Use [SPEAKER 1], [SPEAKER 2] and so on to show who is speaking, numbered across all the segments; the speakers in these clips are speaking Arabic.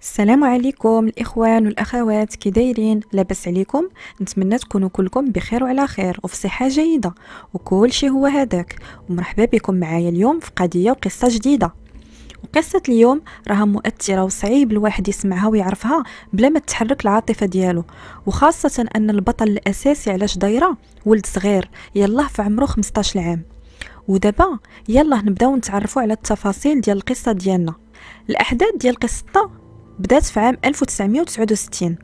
[SPEAKER 1] السلام عليكم الاخوان والاخوات، كي دايرين؟ لاباس عليكم؟ نتمنى تكونوا كلكم بخير وعلى خير وفي صحه جيده وكل شيء هو هذاك. ومرحبا بكم معايا اليوم في قضيه وقصه جديده. وقصه اليوم راها مؤثره وصعيب الواحد يسمعها ويعرفها بلا ما تحرك العاطفه ديالو، وخاصه ان البطل الاساسي علاش دايره ولد صغير يلاه في عمره 15 عام. ودابا يلا نبداو نتعرفوا على التفاصيل ديال القصه ديالنا. الاحداث ديال قصتنا بدات في عام 1969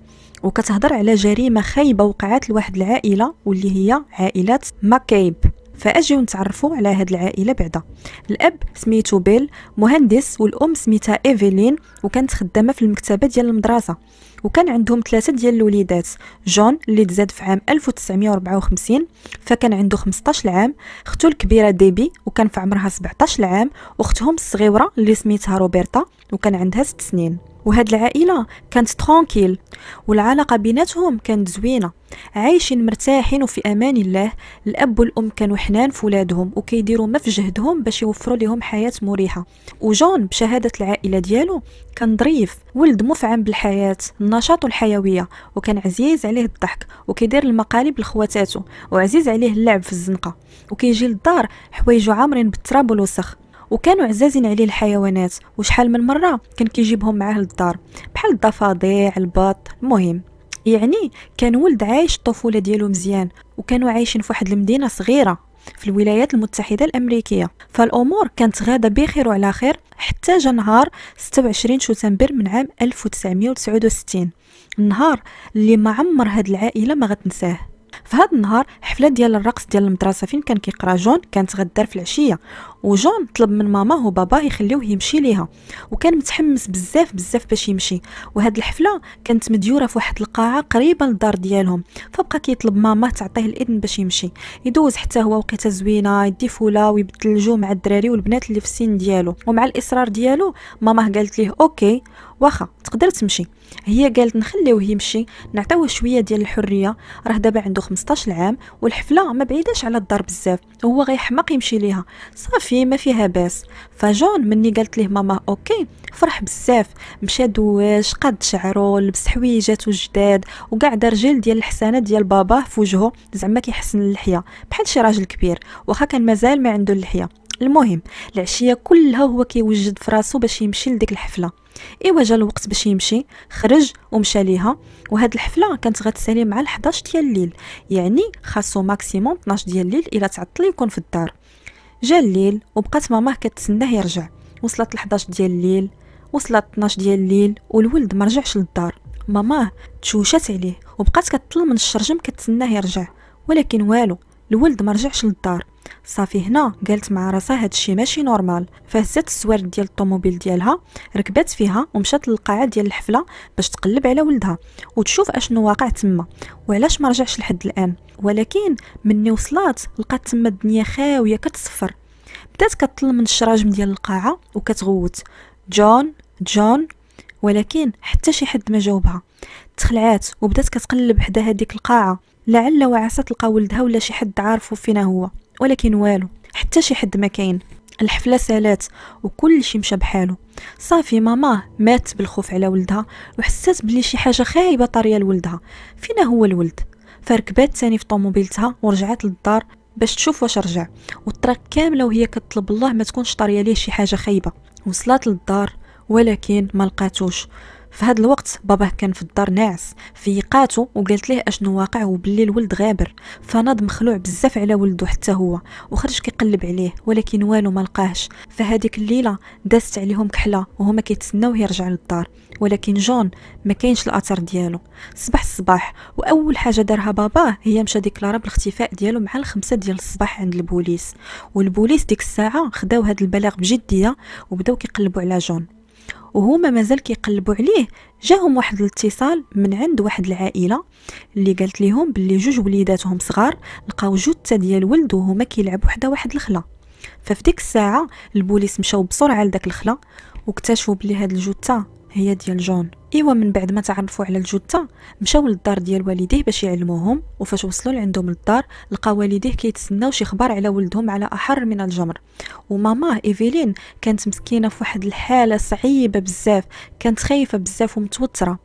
[SPEAKER 1] وكتهضر على جريمه خايبه وقعت لواحد العائله واللي هي عائله ماكيب. فاجيو نتعرفوا على هاد العائله بعدا. الاب سميتو بيل، مهندس، والام سميتها ايفيلين وكانت خدامه في المكتبه ديال المدرسه. وكان عندهم 3 ديال الوليدات: جون اللي تزاد في عام 1954 فكان عنده 15 عام، اختو الكبيره ديبي وكان في عمرها 17 عام، واختهم الصغيره اللي سميتها روبرتا وكان عندها 6 سنين. وهاد العائله كانت ترونكيل والعلاقه بيناتهم كانت زوينه، عايشين مرتاحين وفي امان الله. الاب والام كانوا حنان في ولادهم وكيديروا ما في جهدهم باش يوفروا لهم حياه مريحه. وجون بشهاده العائله ديالو كان ظريف، ولد مفعم بالحياه، النشاط والحيويه، وكان عزيز عليه الضحك وكيدير المقالب لخواتاتو، وعزيز عليه اللعب في الزنقه، وكيجي للدار حوايجو عامرين بالتراب والوسخ. وكانوا عزازين عليه الحيوانات، وشحال من مره كان كيجيبهم معاه للدار بحال الضفادع، البط، المهم يعني كان ولد عايش الطفوله ديالو مزيان. وكانوا عايشين في واحد المدينه صغيره في الولايات المتحده الامريكيه. فالامور كانت غاده بخير وعلى خير حتى جا نهار 26 شتنبر من عام 1969، النهار اللي ما عمر هاد العائله ما غتنساه. في هذا النهار حفله ديال الرقص ديال المدرسه فين كان كيقرا جون كانت غدار في العشيه، وجون طلب من ماماه وباباه يخليوه يمشي ليها، وكان متحمس بزاف باش يمشي. وهاد الحفله كانت مديوره في واحد القاعه قريبه للدار ديالهم، فبقى كيطلب ماماه تعطيه الاذن باش يمشي. يدوز حتى هو وقيته زوينه، يدي فوله ويبدل الجو مع الدراري والبنات اللي في السن ديالو. ومع الاصرار ديالو ماماه قالت ليه اوكي واخا تقدر تمشي. هي قالت نخليوه يمشي، نعطيوه شويه ديال الحريه، راه دابا عنده 15 عام والحفله ما بعيداش على الدار بزاف، هو غيحماق يمشي ليها، صافي ما فيها باس. فجون مني قالت ليه ماما اوكي فرح بزاف، مشى دواش، قاد شعرو، لبس حويجاتو جداد، وكاع دار جيل ديال الحسانه ديال باباه في وجهه زعما كيحسن اللحيه بحال شي راجل كبير، واخا كان مازال ما عنده اللحيه. المهم العشيه كلها هو كيوجد في راسو باش يمشي لديك الحفله. ايوا جا الوقت باش يمشي، خرج ومشى ليها. وهاد الحفله كانت غتسالي مع 11 ديال الليل، يعني خاصو ماكسيموم 12 ديال الليل الا تعطل يكون في الدار. جا الليل وبقات ماماه كتسناه يرجع. وصلت 11 ديال الليل، وصلت 12 ديال الليل، والولد ما رجعش للدار. ماماه تشوشات عليه وبقات كتطل من الشرجم كتسناه يرجع، ولكن والو، الولد ما رجعش للدار. صافي هنا قالت مع راسها هادشي ماشي نورمال، فهزت السوارد ديال الطوموبيل ديالها، ركبات فيها ومشات للقاعه ديال الحفله باش تقلب على ولدها وتشوف اشنو واقع تما وعلاش ما رجعش لحد الان. ولكن مني وصلات لقات تما الدنيا خاويه كتصفر. بدات كتطل من الشراجم ديال القاعه وكتغوت جون جون، ولكن حتى شي حد ما جاوبها. تخلعات وبدات كتقلب حدا هذيك القاعه لعل وعسى تلقى ولدها ولا شي حد عارفو فينا هو، ولكن والو، حتى شي حد ما كاين. الحفله سالات وكل شي مشى بحاله. صافي ماما مات بالخوف على ولدها وحسات بلي شي حاجه خايبه طاريه لولدها. فينا هو الولد؟ فركبات ثاني في طوموبيلتها ورجعت للدار باش تشوف واش رجع، والطريق كامله وهي كتطلب الله ما تكونش طاريه ليه شي حاجه خايبه. وصلت للدار ولكن ما لقاتوش. في هذا الوقت باباه كان في الدار ناعس، فيقاتو وقالت ليه اشنو واقع وبلي الولد غابر. فناض مخلوع بزاف على ولده حتى هو، وخرج كيقلب عليه ولكن والو ما لقاهش. فهاديك الليله دازت عليهم كحله وهما كيتسناوه يرجع للدار، ولكن جون ما كاينش الاثر ديالو. صباح الصباح واول حاجه دارها باباه هي مشى ديكلارا بالاختفاء ديالو مع 5 ديال الصباح عند البوليس. والبوليس ديك الساعه خداو هاد البلاغ بجديه وبداو كيقلبوا على جون. وهما مازال كيقلبوا عليه جاهم واحد الاتصال من عند واحد العائله اللي قالت لهم باللي 2 وليداتهم صغار لقاو جثه ديال ولد وهما كيلعبوا حدا واحد الخلا. ففي ديك الساعه البوليس مشاو بسرعه لداك الخلا واكتشفوا بلي هاد الجثه هي ديال جون. ايوا من بعد ما تعرفوا على الجثه مشاو للدار ديال والديه باش يعلموهم، وفاش وصلوا لعندهم للدار لقى والديه كيتسناو شي خبر على ولدهم على احر من الجمر. وماماه ايفيلين كانت مسكينه في واحد الحاله صعيبه بزاف، كانت خايفه بزاف ومتوتره.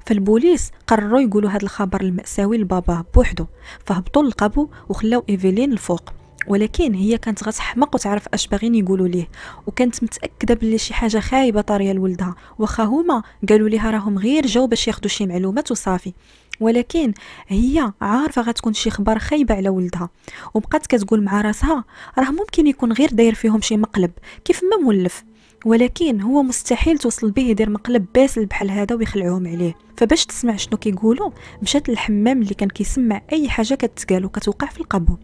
[SPEAKER 1] فالبوليس قرروا يقولوا هذا الخبر المأساوي لباباه بوحدو، فهبطوا للقابو وخلاو ايفيلين الفوق. ولكن هي كانت غتحمق وتعرف اش باغيين يقولوا ليه، وكانت متاكده بلي شي حاجه خايبه طاريه لولدها، واخا هما قالوا ليها راهم غير جاو باش ياخذوا شي معلومات وصافي. ولكن هي عارفه غتكون شي خبر خايبه على ولدها، وبقات كتقول مع راسها راه ممكن يكون غير داير فيهم شي مقلب كيف ما مولف، ولكن هو مستحيل توصل به يدير مقلب باسل بحال هذا ويخلعوهم عليه. فباش تسمع شنو كيقولوا مشات للحمام اللي كان كيسمع اي حاجه كتقال وكتوقع في القبو،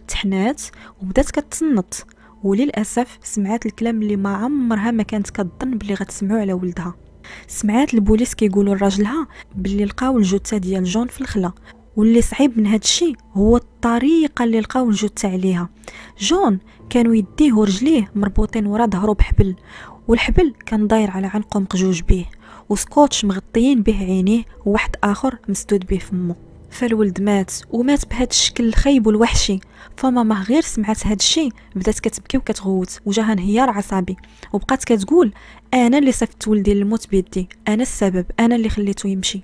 [SPEAKER 1] تحنات وبدات كتصنت، وللاسف سمعات الكلام اللي ما عمرها ما كانت كتظن بلي غتسمعوا على ولدها. سمعات البوليس كيقولوا لراجلها باللي لقاو الجثه ديال جون في الخلا، واللي صعيب من هذا الشيء هو الطريقه اللي لقاو الجثه عليها. جون كانوا يديه ورجليه مربوطين ورا ظهره بحبل، والحبل كان داير على عنقه مقجوج به، وسكوتش مغطيين به عينيه، وواحد اخر مسدود به فمه. فالولد مات، ومات بهذا الشكل الخايب والوحشي. فماما غير سمعت هذا الشيء بدات كتبكي وكتغوت، وجاها انهيار عصبي، وبقات كتقول انا اللي صفت ولدي للموت بيدي، انا السبب، انا اللي خليته يمشي.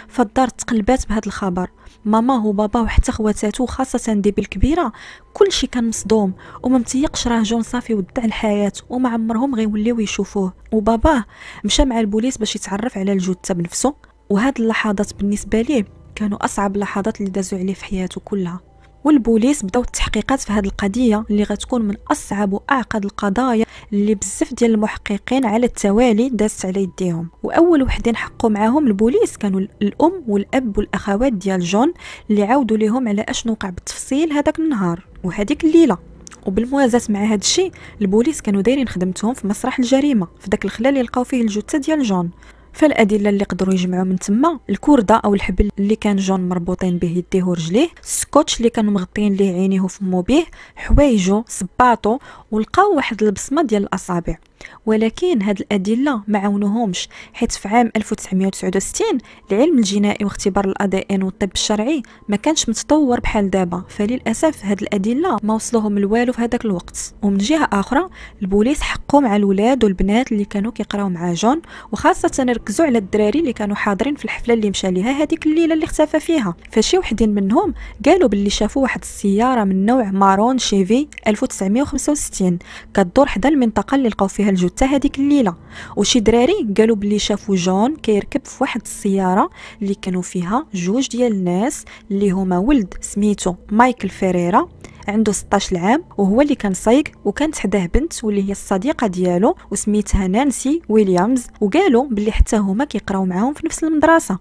[SPEAKER 1] فالدار تقلبات بهذا الخبر، ماما وبابا وحتى خواتاتو خاصه ديبي الكبيره كلشي كان مصدوم وما متيقش راه جون صافي ودع الحياه وما عمرهم غيوليو يشوفوه. وباباه مشى مع البوليس باش يتعرف على الجثه بنفسه، وهاد اللحظات بالنسبه ليه كانوا اصعب لحظات اللي دازوا عليه في حياته كلها. والبوليس بداو التحقيقات في هذه القضيه اللي غتكون من اصعب واعقد القضايا اللي بزاف ديال المحققين على التوالي دازت على يديهم. واول وحدين حقوا معاهم البوليس كانوا الام والاب والاخوات ديال جون، اللي عاودوا لهم على اشنو وقع بالتفصيل هذاك النهار وهذيك الليله. وبالموازاه مع هذا الشيء البوليس كانوا دايرين خدمتهم في مسرح الجريمه في داك الخلال اللي لقاو فيه الجثه ديال جون. فالادله اللي قدروا يجمعوا من تما الكرده او الحبل اللي كان جون مربوطين به يديه ورجليه، السكوتش اللي كانوا مغطين ليه عينيه وفمو به، حوايجو، صباطو، ولقاو واحد البصمه ديال الاصابع. ولكن هاد الادله ما عاونوهمش، حيت في عام 1969 العلم الجنائي واختبار الADN والطب الشرعي ما كانش متطور بحال دابا، فللاسف هاد الادله ما وصلوهم لوالو في هذاك الوقت. ومن جهه اخرى البوليس حقوا مع الولاد والبنات اللي كانوا كيقراو مع جون، وخاصه ركزوا على الدراري اللي كانوا حاضرين في الحفله اللي مشى ليها هذيك الليله اللي اختفى فيها. فشي وحدين منهم قالوا باللي شافوا واحد السياره من نوع مارون شيفي 1965 كتدور حدا المنطقه اللي لقاو فيها الجثه هذيك الليله. وشي دراري قالوا باللي شافوا جون كيركب في واحد السياره اللي كانوا فيها جوج ديال الناس اللي هما ولد سميتو مايكل فيريرا عنده 16 عام وهو اللي كان سايق، وكانت حداه بنت واللي هي الصديقه ديالو وسميتها نانسي ويليامز، وقالوا باللي حتى هما كيقراو معاهم في نفس المدرسه.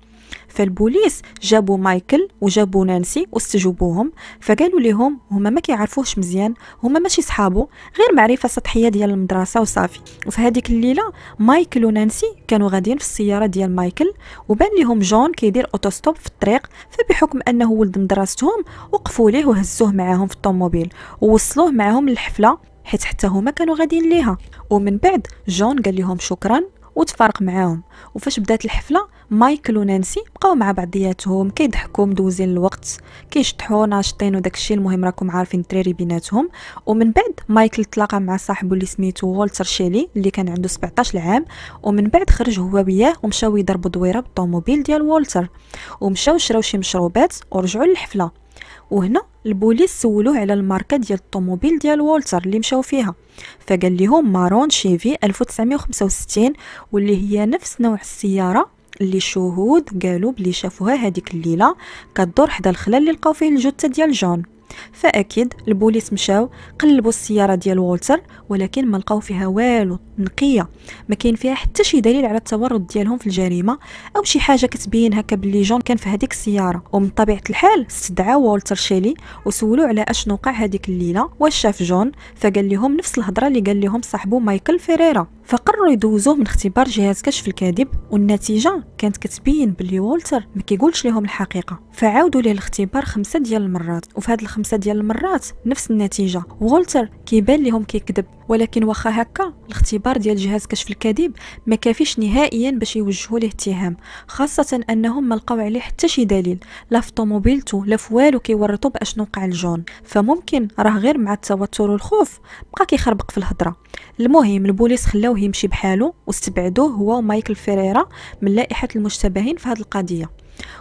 [SPEAKER 1] فالبوليس جابوا مايكل وجابوا نانسي واستجوبوهم، فقالوا لهم هما ما كيعرفوهش مزيان، هما ماشي صحابو، غير معرفه سطحيه ديال المدرسه وصافي. وفي هذيك الليله مايكل ونانسي كانوا غاديين في السياره ديال مايكل، وبان لهم جون كيدير اوتوستوب في الطريق، فبحكم انه ولد مدرستهم وقفوا ليه وهزوه معاهم في الطوموبيل ووصلوه معاهم للحفله، حيت حتى هما كانوا غاديين ليها. ومن بعد جون قال لهم شكرا وتفارق معاهم. وفاش بدات الحفله مايكل ونانسي بقاو مع بعضياتهم كيضحكوا مدوزين الوقت كيشطحوا ناشطين وداكشي، المهم راكم عارفين الدراري بيناتهم. ومن بعد مايكل تلاقى مع صاحبه اللي سميتو والتر شيلي اللي كان عنده 17 عام، ومن بعد خرج هو وياه ومشاو يضربوا دويره بالطوموبيل ديال والتر، ومشاو شراو شي مشروبات ورجعوا للحفله. وهنا البوليس سولوه على الماركه ديال الطوموبيل ديال والتر اللي مشاو فيها، فقال لهم مارون شيفي 1965، واللي هي نفس نوع السياره اللي الشهود قالوا بلي شافوها هذيك الليله كدور حدا الخلل اللي لقاو فيه الجثه ديال جون. فاكيد البوليس مشاو قلبوا السياره ديال والتر، ولكن ما لقاو فيها والو، نقيه، ما كاين فيها حتى شي دليل على التورط ديالهم في الجريمه او شي حاجه كتبين هكا بلي جون كان في هذيك السياره. ومن طبيعه الحال استدعاو والتر شيلي وسولوه على اشنو وقع هذيك الليله، واش شاف جون، فقال لهم نفس الهضره اللي قال لهم صاحبه مايكل فيريرا. فقرروا يدوزوه من اختبار جهاز كشف الكذب، والنتيجه كانت كتبين باللي والتر ما كيقولش لهم الحقيقه. فعاودوا ليه الاختبار 5 ديال المرات، وفي هاد ال5 ديال المرات نفس النتيجه، والتر كيبان لهم كيكذب. ولكن واخا هكا الاختبار ديال جهاز كشف الكذب ما كافيش نهائيا باش يوجهوا ليه اتهام، خاصه انهم ما لقاو عليه حتى شي دليل، لا في طوموبيلته لا في والو كيورطوا باشنو وقع لجون. فممكن راه غير مع التوتر والخوف بقى كيخربق في الهضره. المهم البوليس خلاوه يمشي بحاله واستبعدوه هو ومايكل فيريرا من لائحه المشتبهين في هذه القضيه.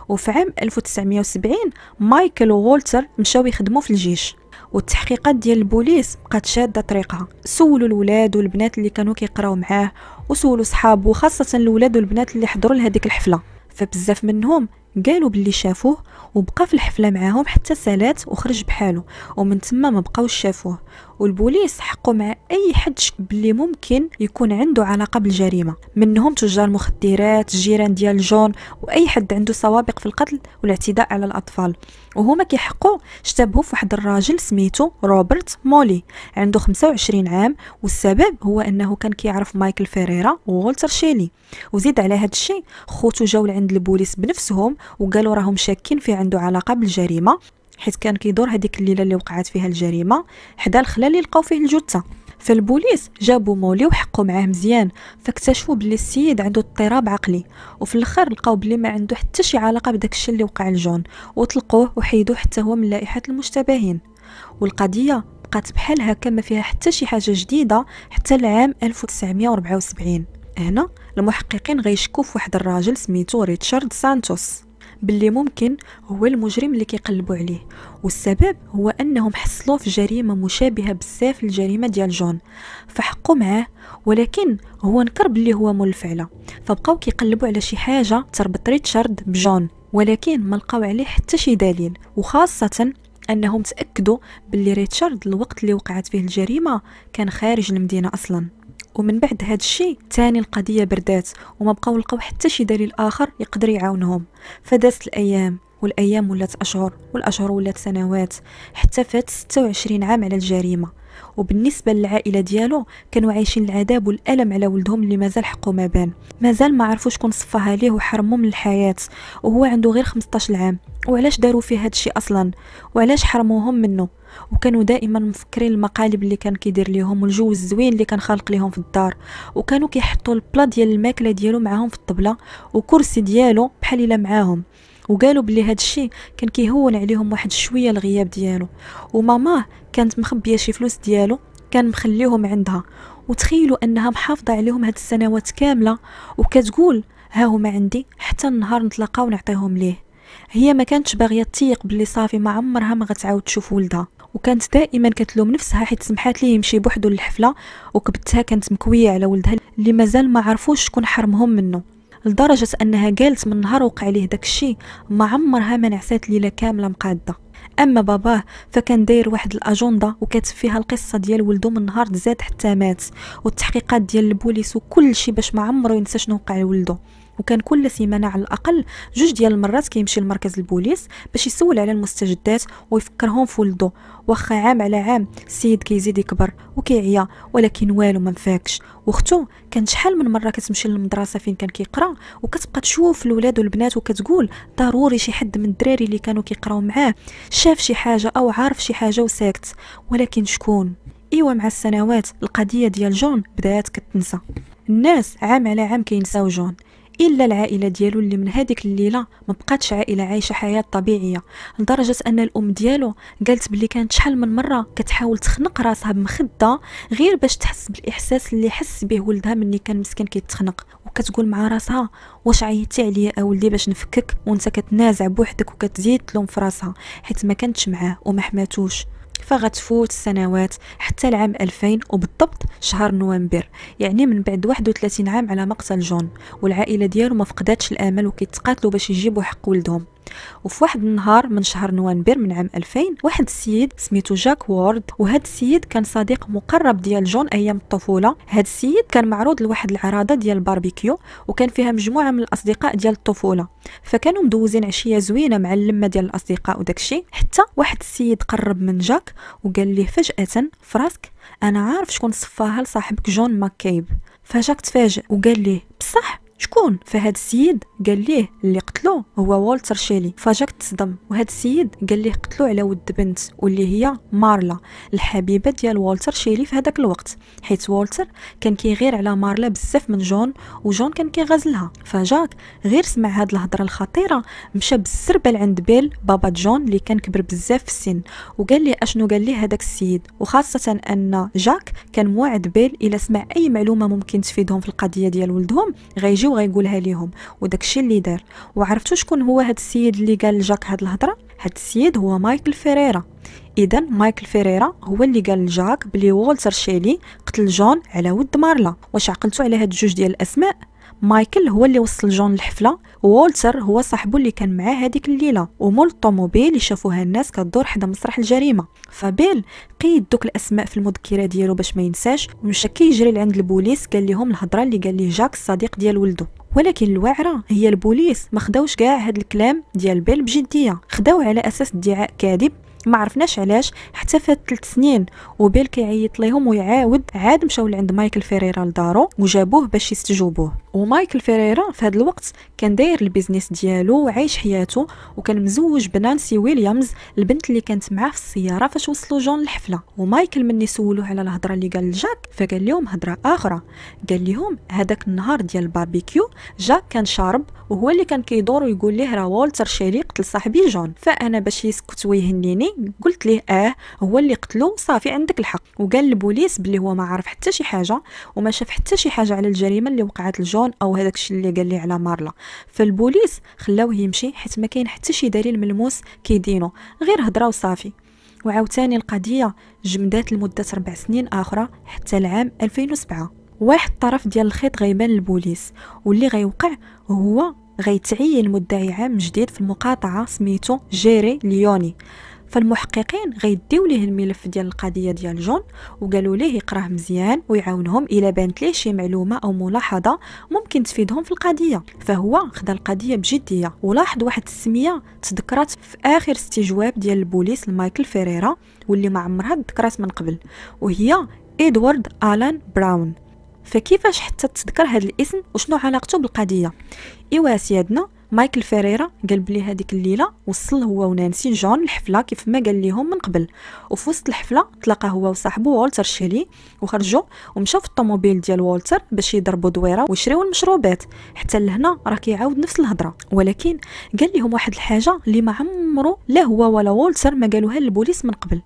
[SPEAKER 1] وفي عام 1970 مايكل وولتر مشاو يخدموا في الجيش، والتحقيقات ديال البوليس بقات شاده طريقها. سولوا الولاد والبنات اللي كانوا كيقراو معاه، وسولوا صحابه وخاصه الولاد والبنات اللي حضروا لهذيك الحفله. فبزاف منهم قالوا باللي شافوه وبقى في الحفله معاهم حتى سالات وخرج بحاله، ومن تما ما بقاوش شافوه. والبوليس حقوا مع اي حد شك باللي ممكن يكون عنده علاقه بالجريمه، منهم تجار مخدرات، الجيران ديال جون، واي حد عنده سوابق في القتل والاعتداء على الاطفال. وهما كيحقوا اشتبهوا في واحد الراجل سميتو روبرت مولي، عنده 25 عام، والسبب هو انه كان كيعرف مايكل فيريرا وولتر شيلي. وزيد على هذا الشيء خوتو جاو لعند البوليس بنفسهم وقالوا راهم شاكين فيه عنده علاقه بالجريمه، حيت كان كيدور هذيك الليله اللي وقعت فيها الجريمه حدا الخلا اللي لقاو فيه الجثه. فالبوليس جابوا مولي وحقوا معاه مزيان، فاكتشفوا باللي السيد عنده اضطراب عقلي، وفي الاخر لقاو باللي ما عنده حتى شي علاقه بداك الشيء اللي وقع لجون، وطلقوه وحيدوه حتى هو من لائحه المشتبهين. والقضيه بقات بحال هكا ما فيها حتى شي حاجه جديده حتى العام 1974. هنا المحققين غيشكوا في واحد الراجل سميتو ريتشارد سانتوس باللي ممكن هو المجرم اللي كيقلبوا عليه، والسبب هو انهم حصلوه في جريمه مشابهه بزاف للجريمه ديال جون، فحقوا معاه، ولكن هو نكر باللي هو مول الفعله. فبقاو كيقلبوا على شي حاجه تربط ريتشارد بجون، ولكن ما لقاو عليه حتى شي دليل، وخاصه انهم تاكدوا باللي ريتشارد الوقت اللي وقعت فيه الجريمه كان خارج المدينه اصلا. ومن بعد هاد الشيء تاني القضيه بردات، وما بقاو لقاو حتى شي دليل اخر يقدر يعاونهم. فدازت الايام، والايام ولات اشهر، والاشهر ولات سنوات، حتى فات 26 عام على الجريمه. وبالنسبه للعائله ديالو كانوا عايشين العذاب والالم على ولدهم اللي مازال حقه ما بان، مازال ما عرفوش شكون صفاها ليه وحرموه من الحياه وهو عنده غير 15 عام. وعلاش داروا فيه هاد الشيء اصلا، وعلاش حرموهم منه؟ وكانوا دائما مفكرين المقالب اللي كان كيدير ليهم والجو الزوين اللي كان خالق ليهم في الدار، وكانوا كيحطوا البلا ديال الماكله ديالو معاهم في الطبله وكرسي ديالو بحال الا معاهم. وقالوا بلي هاد الشيء كان كيهون عليهم واحد شويه الغياب ديالو. وماماه كانت مخبيه شي فلوس ديالو كان مخليهم عندها، وتخيلوا انها محافظه عليهم هاد السنوات كامله وكتقول ها هما عندي حتى النهار نتلاقاو نعطيهم ليه. هي ما كانتش باغيه تيق باللي صافي ما عمرها ما غتعاود تشوف ولدها، وكانت دائما كتلوم نفسها حيت سمحات ليه يمشي بوحدو للحفله، وكبتها كانت مكويه على ولدها اللي مازال ما عرفوش شكون حرمهم منه، لدرجه انها قالت من نهار وقع عليه داك الشيء ما عمرها ما نعسات ليله كامله مقاده. اما باباه فكان داير واحد الاجنده وكاتب فيها القصه ديال ولده من نهار تزاد حتى مات، والتحقيقات ديال البوليس وكل شيء باش ما عمره ينسى شنو وقع لولده. وكان كل سيمانه على الاقل 2 ديال المرات كيمشي لمركز البوليس باش يسول على المستجدات ويفكرهم في ولده. واخا عام على عام السيد كيزيد يكبر وكيعيا، ولكن والو ما مفاكش. واختو كانت شحال من مره كتمشي للمدرسه فين كان كيقرا وكتبقى تشوف الولاد والبنات وكتقول ضروري شي حد من الدراري اللي كانوا كيقراو معاه شاف شي حاجه او عارف شي حاجه وساكت، ولكن شكون؟ ايوا مع السنوات القضيه ديال جون بدات كتنسى. الناس عام على عام كينساو جون، الا العائله ديالو اللي من هذيك الليله ما بقاتش عائله عايشه حياه طبيعيه، لدرجه ان الام ديالو قالت بلي كانت شحال من مره كتحاول تخنق راسها بمخده غير باش تحس بالاحساس اللي حس به ولدها ملي كان مسكين كيتخنق، وكتقول مع راسها واش عيطتي عليا اولدي باش نفكك وانت كتنازع بوحدك وكتزيد تلوم في راسها حيت ما كانتش معاه وما حماتوش. فغتفوت السنوات حتى العام 2000 وبالضبط شهر نوفمبر، يعني من بعد 31 عام على مقتل جون، والعائله ديالو ما فقداتش الامل وكيتقاتلوا باش يجيبوا حق ولدهم. وفي واحد النهار من شهر نوفمبر من عام 2000 واحد السيد سميتو جاك وورد، وهذا السيد كان صديق مقرب ديال جون ايام الطفوله. هذا السيد كان معروض لواحد العراضه ديال الباربيكيو وكان فيها مجموعه من الاصدقاء ديال الطفوله، فكانوا مدوزين عشيه زوينه مع اللمه ديال الاصدقاء وداكشي. حتى واحد السيد قرب من جاك وقال ليه فجاه فراسك انا عارف شكون صفاها لصاحبك جون ماكيب. فجاك تفاجئ وقال ليه بصح شكون؟ فهاد السيد قال ليه اللي قتلو هو والتر شيلي. فجاك تصدم، وهاد السيد قال ليه قتلو على ود بنت واللي هي مارلا الحبيبه ديال والتر شيلي في هذاك الوقت، حيت والتر كان كيغير على مارلا بزاف من جون، وجون كان كيغازلها. فجاك غير سمع هاد الهضره الخطيره مشى بالسربه لعند بيل بابا جون اللي كان كبر بزاف في السن، وقال ليه اشنو قال ليه هذاك السيد، وخاصه ان جاك كان موعد بيل الا سمع اي معلومه ممكن تفيدهم في القضيه ديال ولدهم غيجي وغيقولها ليهم، وداكشي اللي دار. وعرفتوا شكون هو هاد السيد اللي قال لجاك هاد الهضره؟ هاد السيد هو مايكل فيريرا. اذا مايكل فيريرا هو اللي قال لجاك بلي والتر شيلي قتل جون على ود مارلا. واش عقلتوا على هاد جوج ديال الاسماء؟ مايكل هو اللي وصل جون الحفله، وولتر هو صاحبه اللي كان معاه هذيك الليله، ومول الطوموبيل اللي شافوها الناس كدور حدا مسرح الجريمه. فبيل قيد دوك الاسماء في المذكره ديالو باش ما ينساش، ومشى كيجري لعند البوليس قال لهم الهضره اللي قال ليه جاك الصديق ديال ولده. ولكن الواعره هي البوليس ما خداوش كاع هاد الكلام ديال بيل بجديه، خداوه على اساس ادعاء كاذب ما عرفناش علاش. حتى فات 3 سنين وبيل كيعيط ليهم ويعاود، عاد مشاو لعند مايكل فيريرا لدارو وجابوه باش يستجوبوه. ومايكل فيريرا في هذا الوقت كان داير البيزنس ديالو وعايش حياته، وكان مزوج بنانسي ويليامز البنت اللي كانت معاه في السياره فاش وصلوا جون الحفله. ومايكل مني سولوه على الهضره اللي قال لجاك فقال لهم هضره اخرى، قال لهم هذاك النهار ديال الباربيكيو جاك كان شارب وهو اللي كان كيدور ويقول ليه راه والتر شيلي قتل صاحبي جون. فانا باش يسكت ويهنيني قلت ليه هو اللي قتلو، صافي عندك الحق. وقال البوليس بلي هو ما عرف حتى شي حاجه وما شاف حتى شي حاجه على الجريمه اللي وقعت لجون او هذاك الشيء اللي قال ليه على مارلا. فالبوليس خلاوه يمشي حيت ما كاين حتى شي دليل ملموس كيدينو، غير هضره وصافي. وعاوتاني القضيه جمدات لمده 4 سنين اخرى حتى العام 2007. واحد الطرف ديال الخيط غيبان للبوليس، واللي غيوقع هو غيتعين مدعي عام جديد في المقاطعه سميتو جيري ليوني. فالمحققين غيديو ليه الملف ديال القضيه ديال جون وقالوا ليه يقراه مزيان ويعاونهم الا بانت ليه شي معلومه او ملاحظه ممكن تفيدهم في القضيه. فهو خدا القضيه بجديه ولاحظ واحد السميه تذكرات في اخر استجواب ديال البوليس لمايكل فيريرا واللي ما عمرها تذكرات من قبل، وهي إدوارد آلان براون. فكيفاش حتى تذكر هذا الاسم وشنو علاقته بالقضيه؟ ايوا سيادنا، مايكل فيريرا قال بلي هذيك الليله وصل هو ونانسي جون الحفله كيف ما قال لهم من قبل، وفي وسط الحفله تلاقى هو وصاحبه والتر شيلي وخرجوا ومشاو في الطوموبيل ديال والتر باش يضربوا دويره ويشريو المشروبات. حتى لهنا راه كيعاود نفس الهضره، ولكن قال لهم واحد الحاجه اللي ما عمرو لا هو ولا والتر ما قالوها للبوليس من قبل،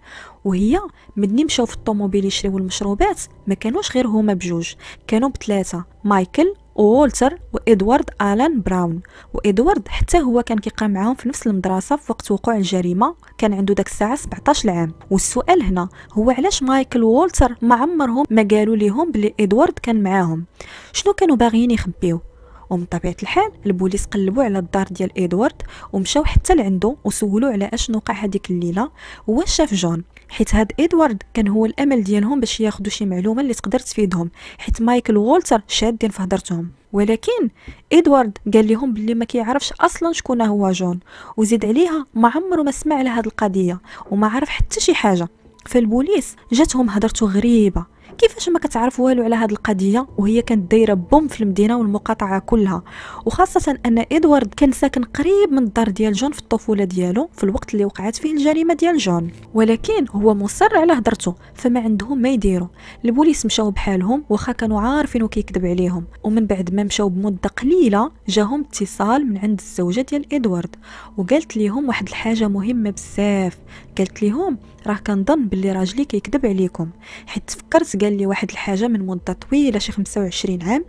[SPEAKER 1] وهي ملي مشاو في الطوموبيل يشريو المشروبات ما كانوش غير هما بجوج، كانوا بثلاثه، مايكل وولتر وإدوارد آلان براون. وإدوارد حتى هو كان كيقرا معاهم في نفس المدرسة في وقت وقوع الجريمة، كان عنده داك الساعة 17 عام. والسؤال هنا هو علاش مايكل وولتر ما عمرهم ما قالوا ليهم بلي إدوارد كان معاهم؟ شنو كانوا باغيين يخبيو؟ ومن طبيعة الحال البوليس قلبوا على الدار ديال إدوارد ومشاو حتى لعنده وسولوا على اشنو وقع هذيك الليلة واش شاف جون، حيت هاد إدوارد كان هو الامل ديالهم باش ياخذوا شي معلومه اللي تقدر تفيدهم، حيت مايكل وولتر شادين في هضرتهم. ولكن إدوارد قال لهم بلي ما كيعرفش اصلا شكون هو جون، وزيد عليها ما عمره ما سمع على هاد القضيه وما عرف حتى شي حاجه. فالبوليس جاتهم هضرته غريبه، كيفاش ما كتعرف والو على هاد القضيه وهي كانت دايره بوم في المدينه والمقاطعه كلها، وخاصه ان إدوارد كان ساكن قريب من الدار ديال جون في الطفوله ديالو في الوقت اللي وقعت فيه الجريمه ديال جون. ولكن هو مصر على هضرته، فما عندهم ما يديروا. البوليس مشاو بحالهم واخا كانوا عارفين وكيكذب عليهم. ومن بعد ما مشاو بمده قليله جاهم اتصال من عند الزوجه ديال إدوارد وقالت ليهم واحد الحاجه مهمه بزاف. قالت ليهم راه كنظن باللي راجلي كيكذب عليكم، حيت تفكرت قال لي واحد الحاجه من مده طويله شي 25 عام،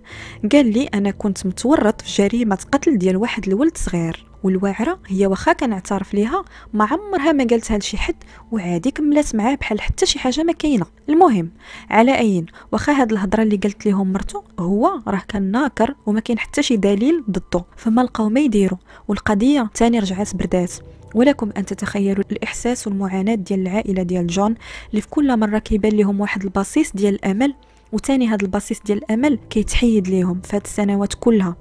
[SPEAKER 1] قال لي انا كنت متورط في جريمه قتل ديال واحد الولد صغير. والواعره هي واخا كان اعترف ليها ما عمرها ما قالتها لشي حد وعادي كملات معاه بحال حتى شي حاجه ما كاينه. المهم على اين واخا هاد الهضره اللي قالت لهم مرته هو راه كان ناكر وما كاين حتى شي دليل ضده، فما لقاو ما يديروا والقضيه تاني رجعت بردات. ولكم ان تتخيلوا الاحساس والمعاناه ديال العائله ديال جون اللي في كل مره كيبان لهم واحد البصيص ديال الامل، وتاني هذا البصيص ديال الامل كيتحيد ليهم في هاد السنوات كلها.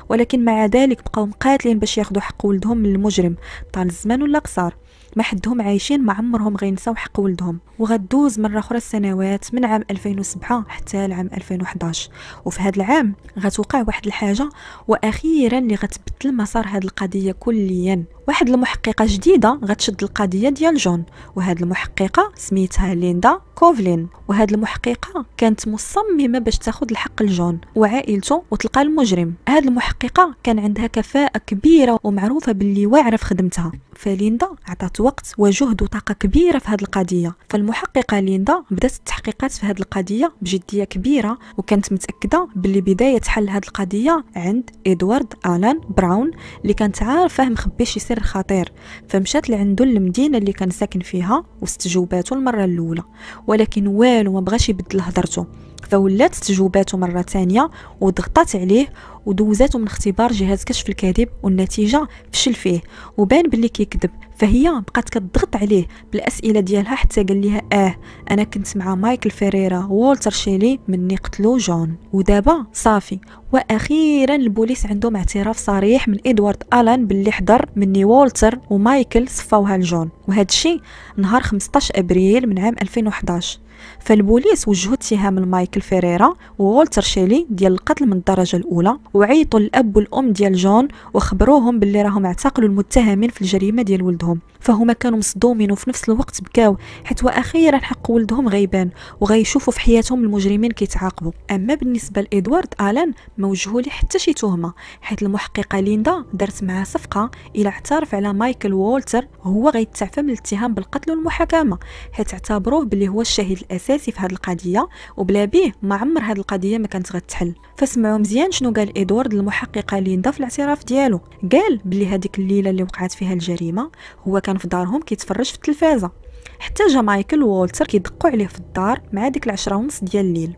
[SPEAKER 1] ولكن مع ذلك بقاو مقاتلين باش ياخذوا حق ولدهم من المجرم طال الزمان ولا قصار. ما حدهم عايشين ما عمرهم غينساو حق ولدهم. وغدوز مره اخرى السنوات من عام 2007 حتى لعام 2011، وفي هذا العام غتوقع واحد الحاجه واخيرا اللي غتبدل مسار هذه القضيه كليا. واحد المحققه جديده غتشد القضيه ديال جون، وهاد المحققه سميتها ليندا كوفلين. وهاد المحققه كانت مصممه باش تاخذ الحق لجون وعائلته وتلقى المجرم. هاد المحققه كان عندها كفاءه كبيره ومعروفه باللي واعره في خدمتها، فليندا عطات وقت وجهد وطاقه كبيره في هاد القضيه. فالمحققه ليندا بدات التحقيقات في هاد القضيه بجديه كبيره، وكانت متاكده باللي بدايه حل هاد القضيه عند ادوارد آلان براون اللي كانت عارفه مخبي شي سر خطير. فمشات لعندو المدينه اللي كان ساكن فيها واستجوباتو المره الاولى، ولكن والو ما بغاش يبدل هضرته. فولات استجوباتو مره ثانيه وضغطات عليه ودوزاتو من اختبار جهاز كشف الكذب، والنتيجه فشل فيه وبان باللي كيكذب. فهي بقات كتضغط عليه بالاسئله ديالها حتى قال لها انا كنت مع مايكل فيريرا وولتر شيلي مني قتلو جون. ودابا صافي، واخيرا البوليس عندهم اعتراف صريح من ادوارد آلان باللي حضر مني وولتر ومايكل صفاوها لجون، وهذا الشيء نهار 15 ابريل من عام 2011. فالبوليس وجهوا اتهام لمايكل فيريرا وولتر شيلي ديال القتل من الدرجه الاولى، وعيطوا الاب والام ديال جون وخبروهم باللي راهم اعتقلوا المتهمين في الجريمه ديال ولدهم. فهما كانوا مصدومين وفي نفس الوقت بكاو، حيت واخيرا حق ولدهم غيبان وغيشوفوا في حياتهم المجرمين كيتعاقبوا. اما بالنسبه لادوارد آلان ما وجهوا ليه حتى شي تهمه، حيت المحققه ليندا دارت معاه صفقه الى اعترف على مايكل وولتر هو غيتعفى من الاتهام بالقتل والمحاكمه، حيت اعتبروه باللي هو الشهيد الاساسي في هذه القضيه، وبلا بيه ما عمر هذه القضيه ما كانت غتحل. فسمعوا مزيان شنو قال ادوارد المحققه ليندا في الاعتراف ديالو. قال باللي هذيك الليله اللي وقعت فيها الجريمه هو كان في دارهم كيتفرج في التلفازه، حتى جا مايكل وولتر كيدقوا عليه في الدار مع ديك 10:30 ديال الليل.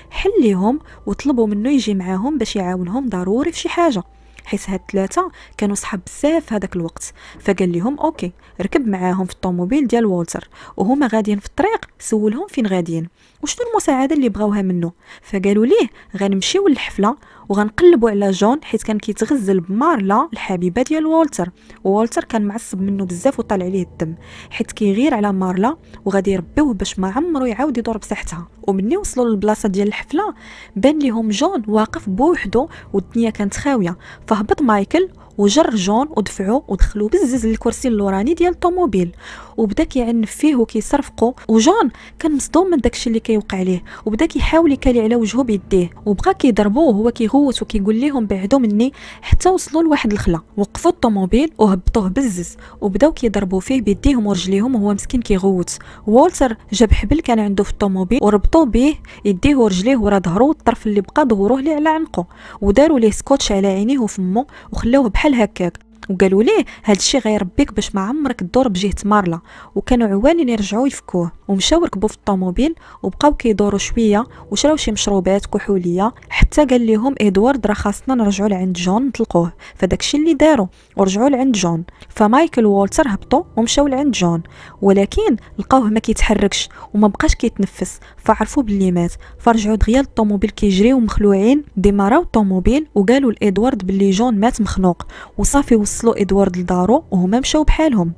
[SPEAKER 1] حل ليهم وطلبوا منه يجي معاهم باش يعاونهم ضروري في شي حاجه، حيت هاد الثلاثه كانوا صحاب بزاف في هذاك الوقت. فقال لهم اوكي، ركب معاهم في الطوموبيل ديال وولتر، وهما غاديين في الطريق سولهم فين غاديين وشنو المساعده اللي بغاوها منه. فقالوا ليه غنمشيو للحفله وغنقلبوا على جون، حيت كان كيتغزل بمارلا الحبيبه ديال وولتر، وولتر كان معصب منه بزاف وطال عليه الدم حيت كيغير على مارلا وغادي يربيوه باش ما عمرو يعاود يدور بصحتها. ومني وصلوا للبلاصه ديال الحفله بان ليهم جون واقف بوحدو والدنيا كانت خاويه. فهبط مايكل وجر جون ودفعوه ودخلوا بزز للكرسي اللوراني ديال الطوموبيل وبدا كيعنف فيه وكيصرفقو. وجون كان مصدوم من داكشي اللي كيوقع ليه وبدا كيحاول يكالي على وجهه بيديه وبقى كيضربوه وهو كيغوت وكيقول لهم بعدوا مني، حتى وصلوا لواحد الخلا وقفوا الطوموبيل وهبطوه بزز وبداو كيضربوا فيه بيديهم ورجليهم وهو مسكين كيغوت. وولتر جاب حبل كان عنده في الطوموبيل وربطوا به يديه ورجليه ورا ظهره، والطرف اللي بقى دغروه ليه على عنقه وداروا ليه سكوتش على عينيه وفمه وخلاوه بحال هكاك، وقالوا ليه هاد الشيء غيربيك باش ما عمرك تدور بجهه مارلا. وكانوا عوانين يرجعوا يفكوه ومشاو ركبوا في الطوموبيل وبقاو كيدوروا شويه وشراو شي مشروبات كحوليه، حتى قال لهم ادوارد راه خاصنا نرجعوا لعند جون نطلقوه. فداكشي اللي داروا ورجعوا لعند جون. فمايكل وولتر هبطوا ومشاو لعند جون، ولكن لقاوه ما كيتحركش وما بقاش كيتنفس، فعرفوا باللي مات. فرجعوا دغيا الطوموبيل كيجريو مخلوعين، ديماراو الطوموبيل وقالوا لادوارد باللي جون مات مخنوق. وصافي وصلوا ادوارد لدارو وهما مشاو بحالهم.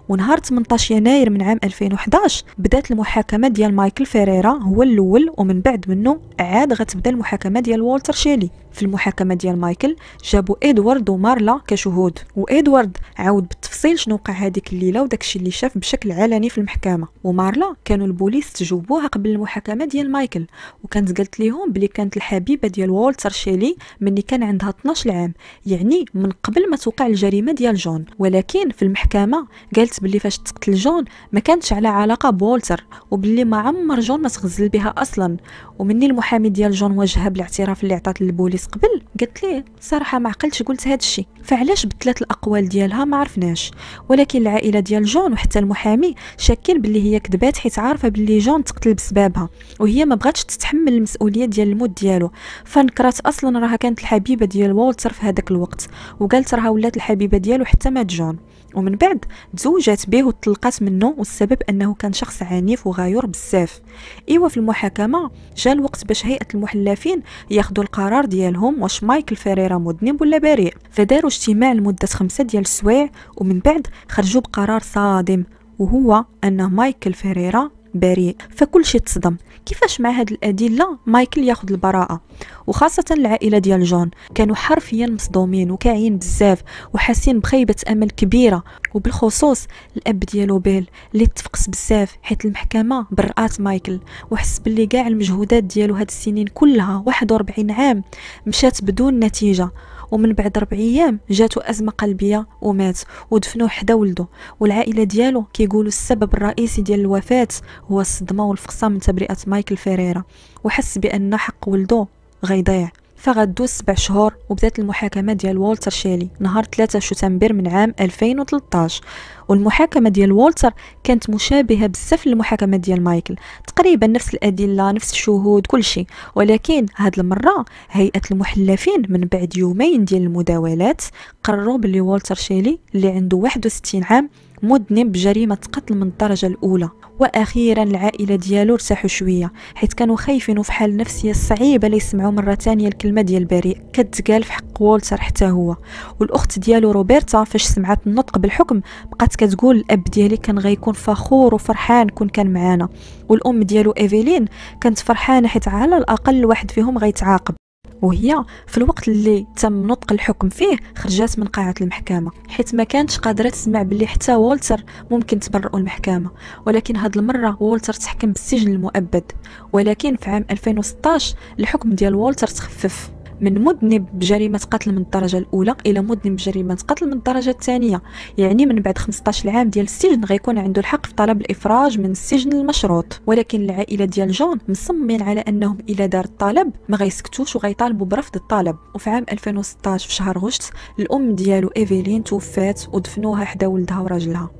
[SPEAKER 1] ونهار 18 يناير من عام 2011 بدات المحاكمه ديال مايكل فيريرا هو الاول، ومن بعد منه عاد غتبدا المحاكمه ديال وولتر شيلي. في المحاكمه ديال مايكل جابوا ادوارد ومارلا كشهود، وادوارد عاود بالتفصيل شنو وقع هذيك الليله وداكشي اللي شاف بشكل علني في المحكمه. ومارلا كانوا البوليس تجاوبوها قبل المحاكمه ديال مايكل، وكانت قالت لهم بلي كانت الحبيبه ديال وولتر شيلي مني كان عندها 12 عام، يعني من قبل ما توقع الجريمه ديال جون. ولكن في المحكمه قالت باللي فاش تقتل جون ما كانتش على علاقه بولتر، وباللي ما عمر جون ما تغزل بها اصلا. ومني المحامي ديال جون واجهها بالاعتراف اللي عطات للبوليس قبل، قالت ليه صراحه ما عقلتش قلت هذا الشيء. فعلاش بدلت الاقوال ديالها ما عرفناش، ولكن العائله ديال جون وحتى المحامي شاكين باللي هي كذبات، حيت عارفه باللي جون تقتل بسببها وهي ما بغاتش تتحمل المسؤوليه ديال الموت ديالو. فنكرات اصلا راها كانت الحبيبه ديال وولتر في هذاك الوقت، وقالت راها ولات الحبيبه ديالو حتى مات جون. ومن بعد تزوجات به وطلقات منه، والسبب انه كان شخص عنيف وغايور بزاف. ايوا في المحاكمه جاء الوقت باش هيئه المحلفين ياخذوا القرار ديالهم. ديالهم واش مايكل فيريرا مذنب ولا بريء. فداروا اجتماع لمده 5 ديال السوايع، ومن بعد خرجوا بقرار صادم، وهو ان مايكل فيريرا بريء. فكل شيء تصدم، كيفاش مع هاد الادله مايكل ياخذ البراءه؟ وخاصه العائله ديال جون كانوا حرفيا مصدومين وكاعين بزاف وحاسين بخيبه امل كبيره، وبالخصوص الاب ديالو بيل اللي تفقس بزاف حيت المحكمه برات مايكل وحس باللي كاع المجهودات ديالو هاد السنين كلها 41 عام مشات بدون نتيجه. ومن بعد 4 ايام جاتو ازمه قلبيه ومات، ودفنوه حدا ولده. والعائله ديالو كيقولوا السبب الرئيسي ديال الوفاه هو الصدمه والفقصه من تبرئه مايكل فيريرا، وحس بان حق ولده غيضيع. فغدوز 7 شهور وبدات المحاكمه ديال والتر شيلي نهار 3 شتنبر من عام 2013. والمحاكمه ديال والتر كانت مشابهه بزاف للمحاكمه ديال مايكل، تقريبا نفس الادله نفس الشهود كل شيء، ولكن هاد المره هيئه المحلفين من بعد يومين ديال المداولات قرروا باللي والتر شيلي اللي عنده 61 عام مذنب بجريمه قتل من الدرجه الاولى. واخيرا العائله ديالو ارتاحوا شويه حيت كانوا خايفين وفي حال نفسيه صعيبه لا يسمعوا مره ثانيه الكلمه ديال بريء كتقال في حق والتر حتى هو. والاخت ديالو روبرتا فاش سمعت النطق بالحكم بقات كتقول الاب ديالي كان غيكون فخور وفرحان كان معانا. والام ديالو ايفيلين كانت فرحانه حيت على الاقل واحد فيهم غيتعاقب. وهي في الوقت اللي تم نطق الحكم فيه خرجت من قاعة المحكمة حيت ما كانتش قادرة تسمع باللي حتى والتر ممكن تبرئوا المحكمة. ولكن هاد المرة والتر تحكم بالسجن المؤبد. ولكن في عام 2016 الحكم ديال والتر تخفف من مذنب بجريمة قتل من الدرجة الأولى إلى مذنب بجريمة قتل من الدرجة الثانية. يعني من بعد 15 عام ديال السجن غيكون عنده الحق في طلب الإفراج من السجن المشروط. ولكن العائلة ديال جون مصممين على أنهم إلا دار الطلب ما غيسكتوش وغيطالبوا برفض الطلب. وفي عام 2016 في شهر غشت الأم ديالو إيفيلين توفات ودفنوها حدا ولدها وراجلها.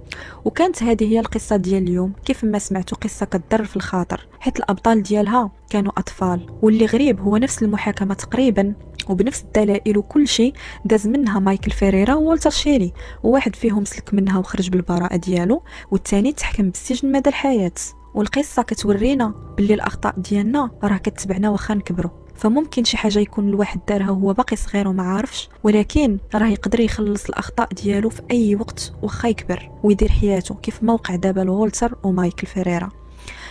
[SPEAKER 1] وكانت هذه هي القصة ديال اليوم. كيف ما سمعتوا قصة كتضر في الخاطر حيت الأبطال ديالها كانوا أطفال، واللي غريب هو نفس المحاكمة تقريبا وبنفس الدلائل وكل شيء داز منها مايكل فيريرا وولتر شيلي، وواحد فيهم سلك منها وخرج بالبراءة ديالو والثاني تحكم بالسجن مدى الحياة. والقصة كتورينا باللي الأخطاء ديالنا راه كتبعنا واخا نكبروا. فممكن شي حاجه يكون الواحد دارها وهو باقي صغير وما عارفش، ولكن راه يقدر يخلص الاخطاء ديالو في اي وقت واخا يكبر ويدير حياته كيف ما وقع دابا لولتر ومايكل فيريرا.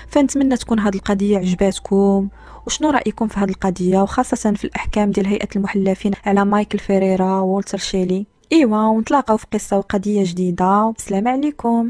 [SPEAKER 1] فنتمنى تكون هذه القضيه عجباتكم. وشنو رايكم في هذه القضيه وخاصه في الاحكام ديال هيئه المحلفين على مايكل فيريرا وولتر شيلي؟ ايوا ونتلاقاو في قصه وقضيه جديده، والسلام عليكم.